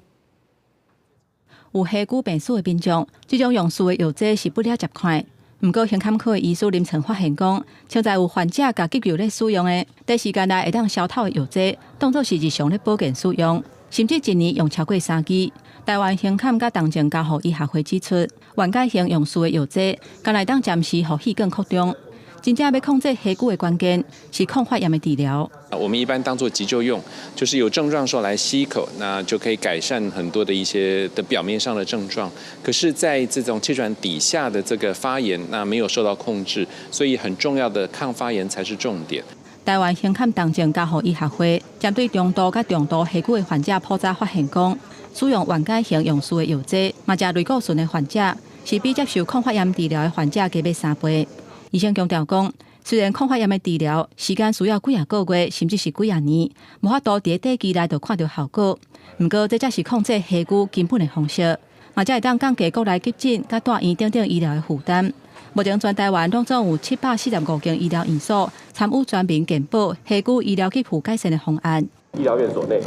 有黑菇病史的民众，这种用输的药剂是不了接快。不过，胸坎科的医师林曾发现讲，现在有患者甲急救咧使用的，短时间内会当消透的药剂，当作是日常咧保健使用。甚至一年用超过3支。台湾胸坎甲重症加护医学会指出，原改型用输的药剂，敢来当暂时互气更扩张。真正要控制黑菇的关键是抗发炎的治疗。我们一般当做急救用，就是有症状的时候来吸一口，那就可以改善很多的一些的表面上的症状。可是，在这种气喘底下的这个发炎，那没有受到控制，所以很重要的抗发炎才是重点。台湾胸坎重症加护医学会针对中度甲重度黑骨的患者普查发现讲，使用原改型用输的药剂，嘛食类固醇的患者，是比接受抗发炎治疗的患者加倍3倍。医生强调讲，虽然抗发炎的治疗时间需要几啊个月，甚至是几啊年，无法度伫短期内就看到效果。不过，这才是控制黑骨根本的方式，嘛才会当降低国内急诊甲大院等医疗的负担。目前全台湾拢总有745间医疗院所参与全民健保黑骨医疗给付改善的方案。医疗院所内，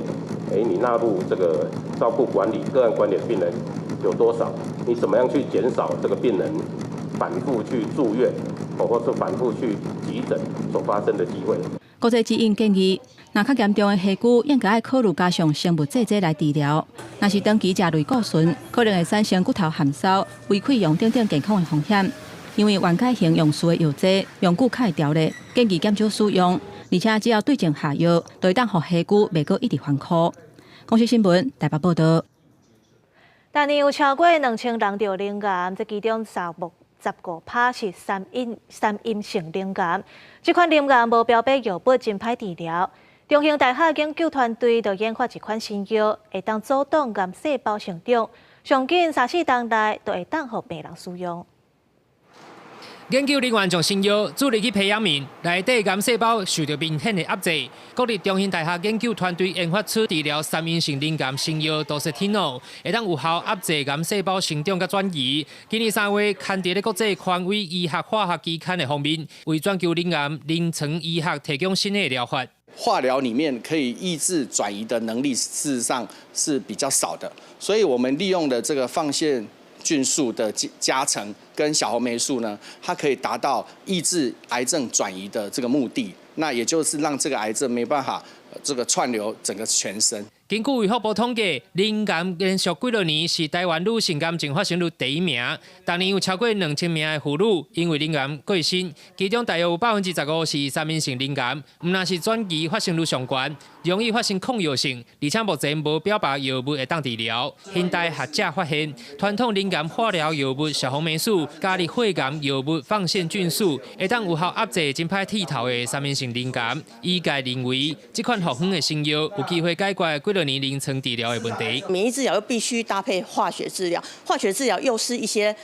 你纳入这个照顾管理、个案管理的病人有多少？你怎么样去减少这个病人反复去住院，或是反复去急诊所发生的机会？国际指引建议，若较严重的黑骨，应该要考虑加上生物制剂来治疗。若是长期食类固醇，可能会产生骨头含烧、胃溃疡等等健康的风险。因为原改型用输的药剂用久较会调理，建议减少使用，而且只要对症下药，就会当让黑骨袂阁一直反苦。公视新闻台北报道。今年有超过2000人着灵癌，这其中15%是三阴性灵癌。这款灵癌无标靶药物，真歹治疗。中兴大学研究团队就研发一款新药，会当阻挡癌细胞成长，上紧3-4天内就会当予病人使用。研究人员将新药注入去培养皿，内底癌细胞受到明显的压制。国立中兴大学研究团队研发出治疗三阴性灵癌新药Docetino，会当有效压制癌细胞生长甲转移。今年3月刊伫咧国际权威医学化学期刊的方面，为全球灵癌临床医学提供新的疗法。化疗里面可以抑制转移的能力，事实上是比较少的，所以我们利用的这个放线菌素的加成跟小红霉素呢，它可以达到抑制癌症转移的这个目的，那也就是让这个癌症没办法这个串流整个全身。根据卫福部统计，灵癌连续几多年是台湾女性癌症发生率第1名。当年有超过2000名的妇女因为灵癌过身，其中大约有15%是三阴性灵癌。唔但是转移发生率上悬，容易发生抗药性，而且目前无标靶药物会当治疗。现代学者发现，传统灵癌化疗药物小红霉素加入血癌药物放线菌素，会当有效压制真歹剃头的三阴性灵癌。医界认为，这款复方的新药有机会解决几多年临床治疗的问题。免疫治疗又必须搭配化学治疗，化学治疗又是一些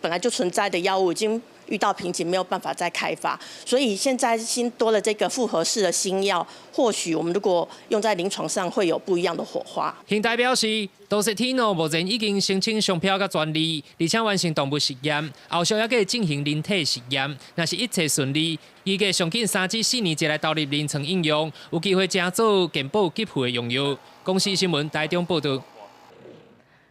本来就存在的药物已经遇到瓶颈，没有办法再开发，所以现在新多了这个复合式的新药，或许我们如果用在临床上会有不一样的火花。现代表示，Docetino目前已经申请商标甲专利，而且完成动物实验，后续还可以进行人体实验。若是一切顺利，预计上近3至4年才来投入临床应用，有机会正做健保给付的用药。公视新闻台中报道。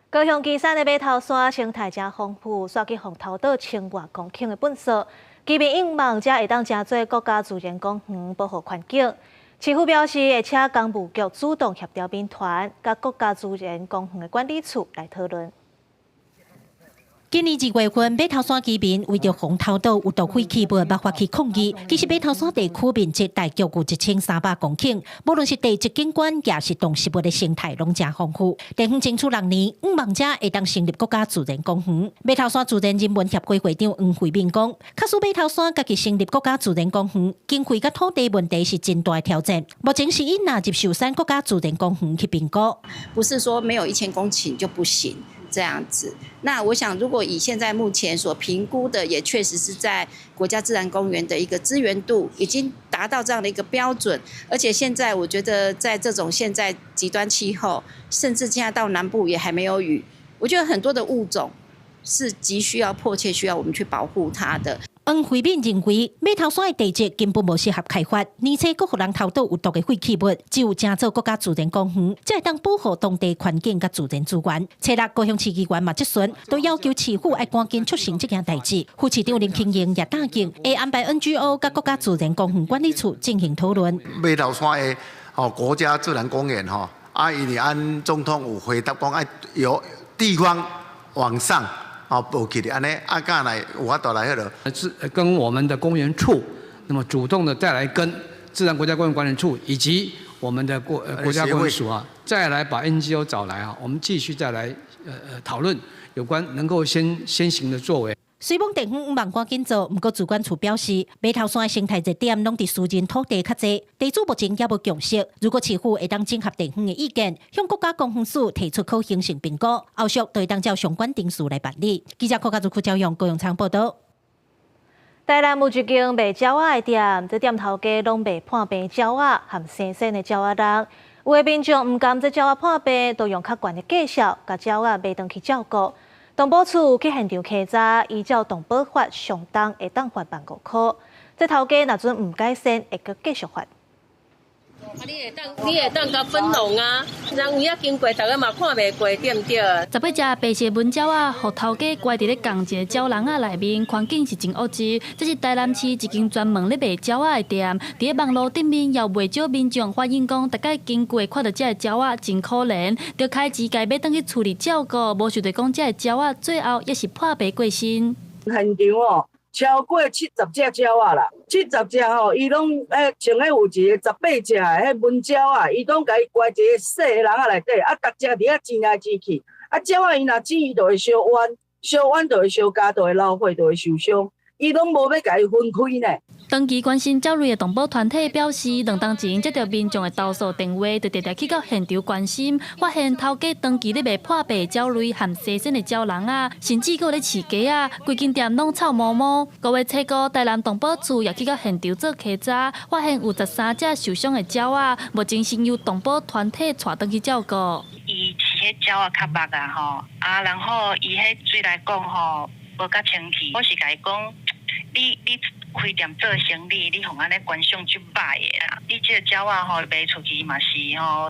高雄旗山的码头山生态真丰富，刷去红头岛千外公顷的本色，居民应望才会当真做国家自然公园保护环境。市府表示，会请工务局主动协调兵团，甲国家资源公园的管理处来讨论。今年2月份，马头山居民为着红头岛有毒废弃物爆发起抗议。其实马头山地区面积大约有1300公顷，无论是地质景观，也是动植物的生态，拢真丰富。地方争取6年，望者会当成立国家自然公园。马头山自然人文协会会长黄惠敏讲，假使马头山家己成立国家自然公园，经费甲土地问题是真大的挑战。目前是因拿接受山国家自然公园去评估，不是说没有1000公顷就不行。这样子，那我想，如果以现在目前所评估的，也确实是在国家自然公园的一个资源度已经达到这样的一个标准，而且现在我觉得，在这种现在极端气候，甚至现在到南部也还没有雨，我觉得很多的物种是急需要、迫切需要我们去保护它的。黄惠敏认为，马头山的地质根本无适合开发，而且佫互人偷倒有毒的废弃物，只有正做国家自然公园，才会当保护当地环境甲自然资源。初六高雄市议员马志顺都要求市府要赶紧促成这件代志。副市长林庆英也答应，会安排 NGO 甲国家自然公园管理处进行讨论。马头山的国家自然公园因为按总统有回答讲，由地方往上。补起的安尼，干来有法度来迄落。是跟我们的公园处，那么主动的再来跟自然国家公园管理处以及我们的国家公园署再来把 NGO 找来我们继续再来讨论有关能够先行的作为。水网地方望赶紧做，不过主管处表示，马头山的生态热点拢伫私人土地较济，地主目前也无共识。如果市府会当整合地方的意见，向国家公园署提出可行性评估，后续就会当照相关程序来办理。记者柯家族区朝阳高永昌报道。台南有一间卖鸟仔的店，这店头家拢卖破病鸟仔和生生的鸟仔人。有的民众唔甘这鸟仔破病，都用较悬的价钱，甲鸟仔卖回去照顾。动保处去现场稽查，依照动保法，上当会当罚万5块。这头家若准唔改善，会阁继续罚。你会当甲粉弄啊，人有经过，大家嘛看袂过，对唔对？18只白色文鸟仔，互头家关伫咧共一个鸟笼仔内面，环境是真恶质。这是台南市一间专门咧卖鸟仔的店，伫咧网络顶面也未少民众反映讲，大概经过看到这个鸟仔真可怜，着开钱家要倒去处理照顾，无想到讲这个鸟仔最后也是破病过身。现场超过70只鸟仔啦，70只伊拢像有一个18只的文鸟仔，伊拢甲伊关一个细的笼仔内底，逐只伫遐挤来挤去，鸟仔伊若挤伊就会烧弯，烧弯就会烧焦，就会老化，就会受伤，伊拢无要甲伊分开呢。长期关心鸟类的动保团体表示，2天前接到民众的投诉电话，就直去到现场关心，发现头家长期咧卖破病鸟类和生生的鸟笼啊，甚至佫咧饲鸡啊，规间店拢臭毛毛。5月初5，台南动保处也去到现场做稽查，发现有13只受伤的鸟啊，目前先由动保团体带回去照顾。伊饲迄鸟较目然后伊迄水来讲无甲清气，我是甲伊讲，你开店做生意，你互安尼观赏就歹的啦。你这个鸟仔卖出去嘛是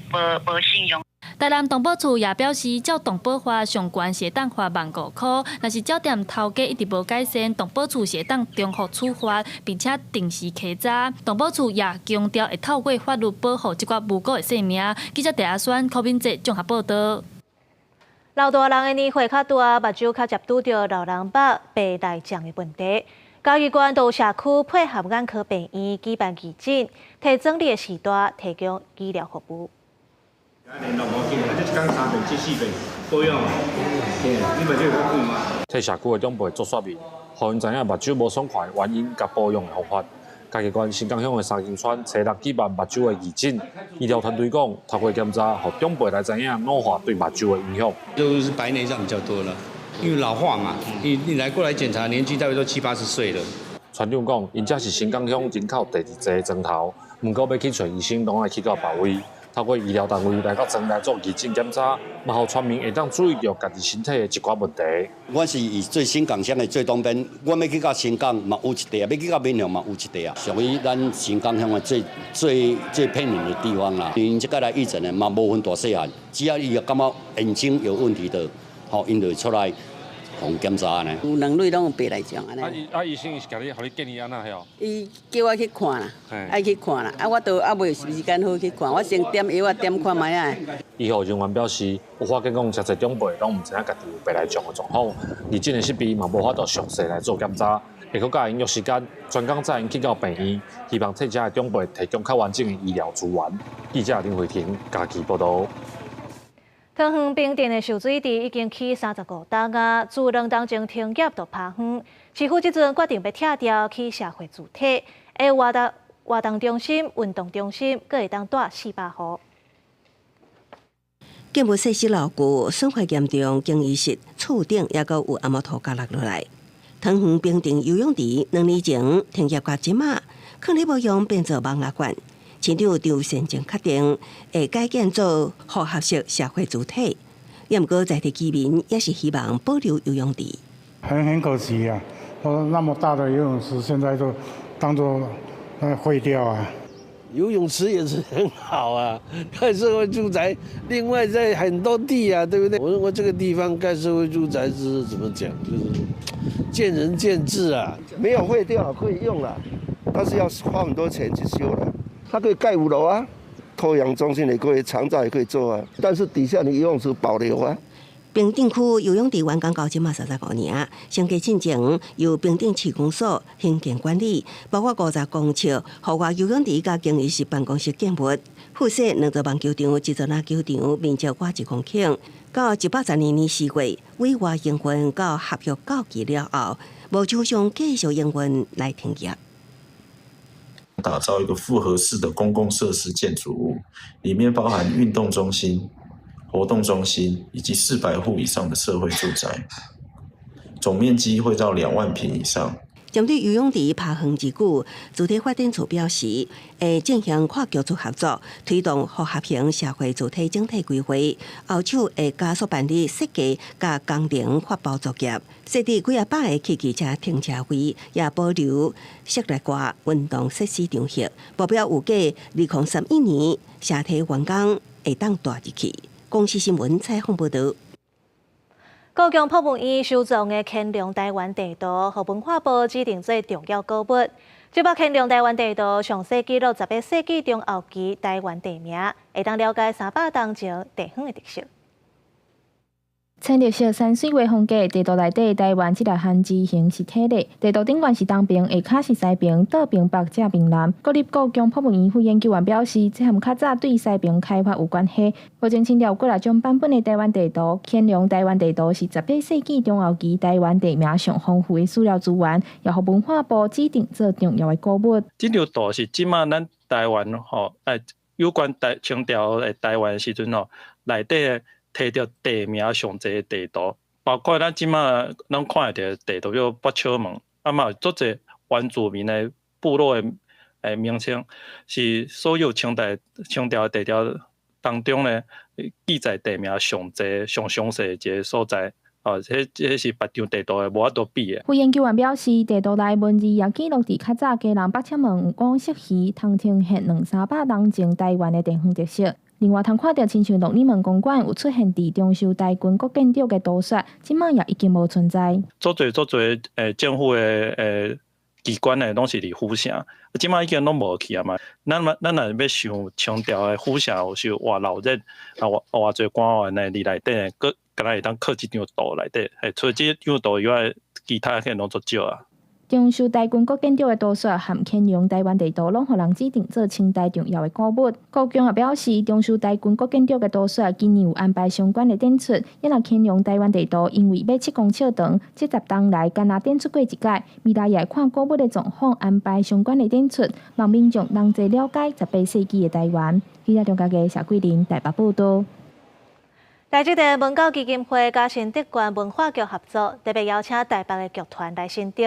无信用。台南动保处也表示，照动保法上悬是当罚万5块，若是鸟店头家一直无改善，动保处是当中予处罚，并且定时稽查。动保处也强调会透过法律保护这寡无辜的性命。记者陈阿轩、柯敏哲综合报道。老大人的年岁较大，目睭较接拄着老人目白内障的问题。嘉义县都社区配合眼科病院举办义诊，提整理的时段提供医疗服务。替社区的长辈做说明，互因知影目睭无爽快原因甲保养的方法。嘉义县新港乡的三金村初6举办目睭的义诊，医疗团队讲，透过检查，互长辈来知影老化对目睭的影响。就是白内障比较多了。因为老化嘛，你来过来检查，年纪大概都70、80岁了。村长讲，因这是新港乡人口第2济的庄头，不过要去找医生，拢爱去到别位，透过医疗单位来到庄内做义诊检查，嘛互村民会当注意到家己身体的一寡问题。我是以最新港乡的最东边，我要去到新港嘛有一地啊，要去到闽南嘛有一地啊，属于咱新港乡的最偏远的地方啦。因这个来义诊的嘛无分大细汉，只要伊感觉眼睛有问题的，因就出来。互检查呢。有两类拢有白内障安尼。医生是甲你建议安那嘿哦？伊叫我去看啦，爱去看啦。我都还未时间好去看，我先点药点看卖啊。医护人员表示，有发现讲，真侪长辈拢唔知影家己有白内障的状况，而这个设备嘛无法度详细来做检查，会搁甲因约时间，专工载因去到病院，希望替这些长辈提供较完整的医疗资源。记者林慧婷家己报道。桃园冰店的受水池已经起35档啊，自2档前停业就拍远，市府即阵决定要拆掉去社会主体，活动中心、运动中心，阁会当带400户。建物设施牢固，损坏严重，更衣室、厝顶也阁有暗木土甲落落来。桃园冰店游泳池2年前停业到即马，抗力无用变做网拉馆。市长张善政确定会改建做复合式社会主体，不过在地居民也是希望保留游泳池。很可惜啊，那么大的游泳池现在都当作废掉啊。游泳池也是很好啊，盖社会住宅，另外在很多地啊，对不对？我认为这个地方盖社会住宅是怎么讲，就是见仁见智啊。没有废掉，可以用了，但是要花很多钱去修了。它可以盖5楼啊，托养中心也可以，长照也可以做啊，但是底下你游泳池保留啊。平顶区游泳池完工到即马35年，相继进前由平顶市公所兴建管理，包括50公尺户外游泳池甲更衣室办公室建物，附设2座棒球场、1座篮球场，面积约1公顷。到112年4月，委外营运到合约到期了后，无就上继续营运来停业。打造一个复合式的公共设施建筑物，里面包含运动中心、活动中心以及400户以上的社会住宅，总面积会到2万坪以上。针对游泳池拍远之举，主体发展处表示，会正向跨局处合作，推动复合型社会主体整体规划。后手会加速办理设计甲工程发包作业，设置几百个汽车停车位，也保留室内外运动设施场域。目标预计2031年社体完工会当带入去。公视新闻采访报道。故宫博物院收藏的乾隆台湾地图，和文化部指定做重要古物。这部乾隆台湾地图详细记录18世纪中后期台湾地名，会当了解300当前地方的特色。青绿色山水画风格，地图内底台湾这条汉字形是体的，地图顶端是东边，下骹是西边，倒边北正边南。国立故宫博物院副研究员表示，这和较早对西边开发有关系。目前清朝过来种版本的台湾地图，乾隆台湾地图是18世纪中后期台湾地名上丰富的史料资源，也和文化部指定做重要的古物。这条图是即马咱台湾有关清朝的台湾时阵内底摕到地名上侪的地图，包括咱即马咱看得到地图叫北草门，嘛足侪原住民的部落的名称，是所有清朝地条当中呢记载地名上侪上详细的一个所在。这是别张地图的无法度比的。副研究员表示，地图内文字也记录伫较早家人北车门有讲适宜通听现200-300当前台湾的地方特色。另外，通看到亲像鹿耳门公馆有出现伫中秀台军国建筑的图说，即摆也已经无存在。足侪政府的机关呢，拢是伫府城，即摆已经拢无去啊嘛。咱若要想清朝的府城有时偌闹热，偌侪官员呢伫内底，佮敢若会当刻一张图内底，除了这张图以外，其他迄拢足少啊。中秀台军国建筑的图说和乾隆台湾地图拢互人指定做清代重要的古物。故宫也表示，中秀台军国建筑的图说今年有安排相关的展出，也若乾隆台湾地图因为要7公尺长，这10当来敢若展出过一届，未来也会看古物的状况安排相关的展出，让民众同齐了解18世纪的台湾。记者中嘉义谢桂林台北报道。台积电文教基金会甲新德县文化局合作，特别邀请台北的剧团来新竹，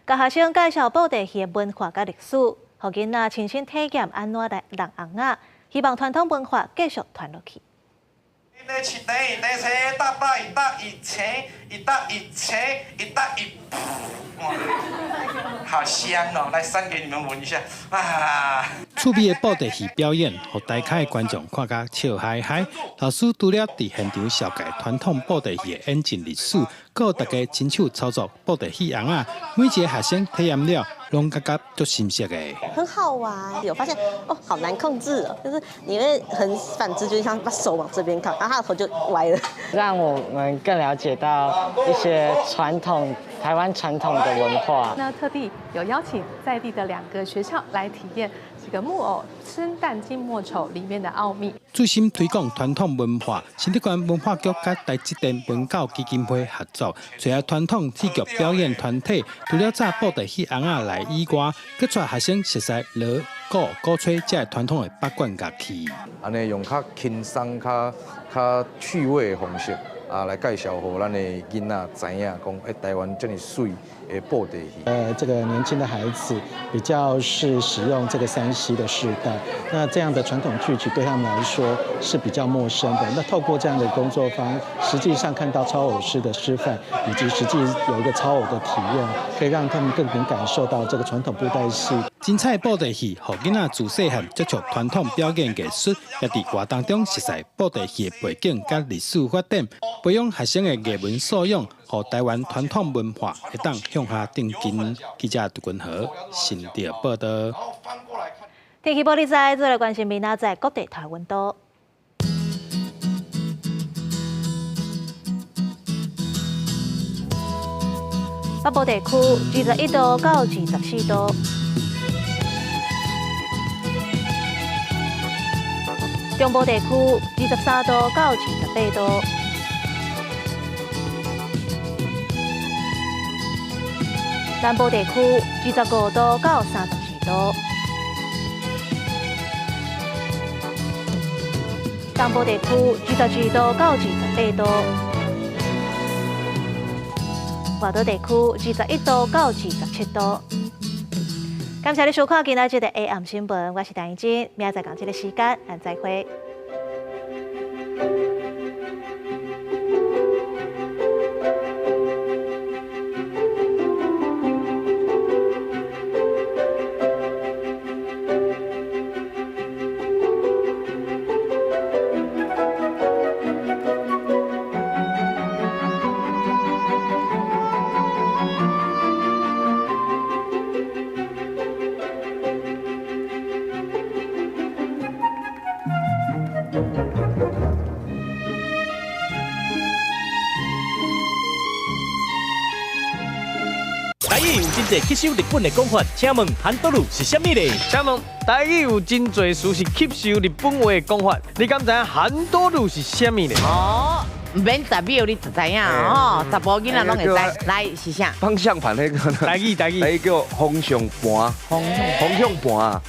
甲学生介绍布袋戏的文化甲历史，互囡仔亲身体验安怎来弄红仔，希望传统文化继续传落去。好香哦！来扇给你们闻一下啊！趣味的布袋戏表演，让台下的观众看甲笑嗨嗨。老师除了伫现场绍介传统布袋戏的演进历史，还有大家亲手操作布袋戏红啊，每一个学生体验了，拢感觉足深刻的。很好玩，有发现哦，好难控制哦，就是你会很反直觉，像把手往这边靠，然后他的头就歪了，让我们更了解到一些台湾传统的文化。那特地有邀请在地的2个学校来体验这个木偶生旦净末丑里面的奥秘。最新推广传统文化，新竹县文化局甲台积电文教基金会合作，找来传统戏剧表演团体，除了炸布袋戏红仔来以外，佮带学生熟悉锣、鼓、鼓吹这传统的八卦乐器。安尼用较轻松、较趣味的方式。来介绍给咱的囡仔知影，讲台湾这么水的布袋戏。这个年轻的孩子比较是使用这个3C 的时代，那这样的传统剧曲对他们来说是比较陌生的。那透过这样的工作坊，实际上看到操偶师的示范，以及实际有一个操偶的体验，可以让他们更能感受到这个传统布袋戏。精彩布袋戏，让囡仔自细汉接触传统表演艺术，也伫活动中熟悉布袋戏的背景甲历史发展。培养学生的艺文素养，和台湾传统文化会当向下定进。记者杜君和新竹报道。天气报你知，再来关心明仔载各地台温度。北部地区21度到24度，中部地区23度到28度。南部地区25度到32度，东部地区22度到28度，外岛地区21度到27度。感谢你收看今仔日的 AM 新闻，我是陈怡真，明仔载同这个时间，咱再会。台语有真侪吸收日本的讲法，请问韩多鲁是啥物呢？请问台语有真侪词是吸收日本话的讲法，你敢知影韩多鲁是啥物呢？哦，唔免10秒你就知影哦，查甫囡仔拢会知。来是啥？方向盘那个。台语。那叫方向盘。方向盘。